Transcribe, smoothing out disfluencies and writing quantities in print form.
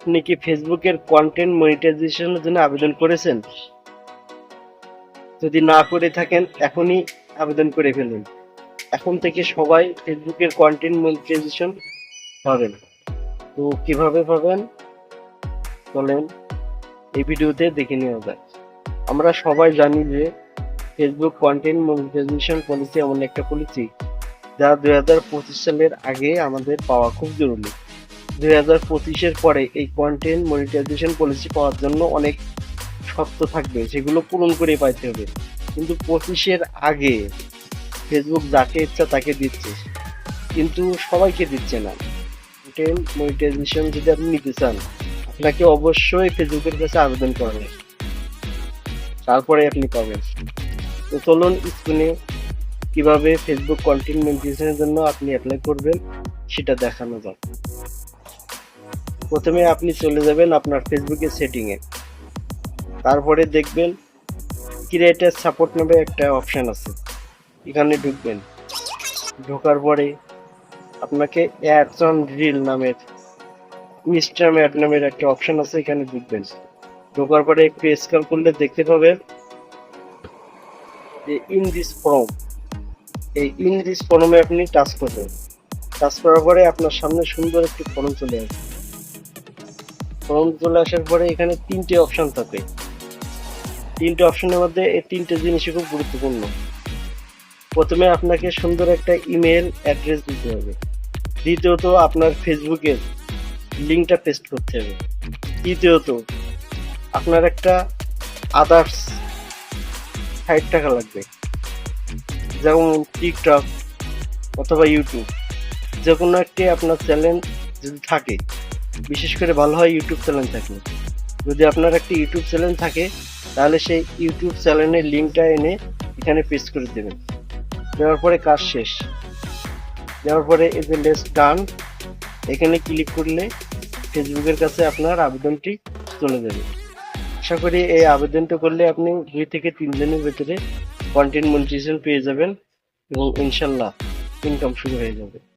আপনি কি ফেসবুকের কন্টেন্ট মনিটাইজেশনের জন্য আবেদন করেছেন? যদি না করে থাকেন এখনই আবেদন করে ফেলুন। এখন থেকে সবাই ফেসবুকের কন্টেন্ট মনিটাইজেশন পাবেন। তো কিভাবে পাবেন চলেন এই ভিডিওতে দেখে নেওয়া যাক। আমরা সবাই জানি যে ফেসবুক কন্টেন্ট মনিটাইজেশন পলিসি এমন একটা পলিসি যা 2025 সালের আগে আমাদের পাওয়া খুব জরুরি। 2025-এর পরে এই কন্টেন্ট মনিটাইজেশন পলিসি পাওয়ার জন্য অনেক শর্ত থাকবে, সেগুলো পূরণ করে পাইতে হবে। কিন্তু 25-এর আগে ফেসবুক যাকে ইচ্ছা তাকে দিচ্ছে, কিন্তু সবাইকে দিচ্ছে না। কন্টেন্ট মনিটাইজেশন যদি আপনি নিতে চান, আপনাকে অবশ্যই ফেসবুকের কাছে আবেদন করবেন, তারপরে আপনি পাবেন। তো চলুন স্ক্রিনে কিভাবে ফেসবুক কন্টেন্ট মনিটাইজেশনের জন্য আপনি অ্যাপ্লাই করবেন সেটা দেখানো যাক। প্রথমে আপনি চলে যাবেন আপনার ফেসবুকের সেটিংয়ে, তারপরে দেখবেন ক্রিয়েটার সাপোর্ট নামে একটা অপশন আছে, এখানে ঢুকবেন। ঢোকার পরে আপনাকে অ্যাডস অন রিল নামের ইনস্টাগ্রাম অ্যাড নামের একটা অপশন আছে, এখানে ঢুকবেন। ঢোকার পরে একটু স্ক্রল করলে দেখতে পাবেন যে ইন দিস ফর্ম, এই ইন দিস ফর্মে আপনি টাচ করবেন। টাচ করার পরে আপনার সামনে সুন্দর একটি ফর্ম চলে আসবে। ফর্ম চলে আসার পরে এখানে তিনটে অপশন থাকে। তিনটে অপশনের মধ্যে এই তিনটে জিনিসই খুব গুরুত্বপূর্ণ। প্রথমে আপনাকে সুন্দর একটা ইমেল অ্যাড্রেস দিতে হবে। দ্বিতীয়ত আপনার ফেসবুকের লিঙ্কটা পেস্ট করতে হবে। তৃতীয়ত আপনার একটা আদার্স সাইট টাকা লাগবে, যেমন টিকটক অথবা ইউটিউব, যে কোনো একটি আপনার চ্যানেল যদি থাকে, বিশেষ করে ভালো হয় ইউটিউব চ্যানেল থাকলে। যদি আপনার একটি ইউটিউব চ্যানেল থাকে তাহলে সেই ইউটিউব চ্যানেলের লিঙ্কটা এনে এখানে পেস্ট করে দেবেন। দেওয়ার পরে কাজ শেষ। দেওয়ার পরে এই যে লেটস ডান, এখানে ক্লিক করলে ফেসবুকের কাছে আপনার আবেদনটি চলে যাবে। আশা করি এই আবেদনটা করলে আপনি 2 থেকে 3 দিনের ভেতরে কন্টেন্ট মনিটাইজেশন পেয়ে যাবেন এবং ইনশাল্লাহ ইনকাম শুরু হয়ে যাবে।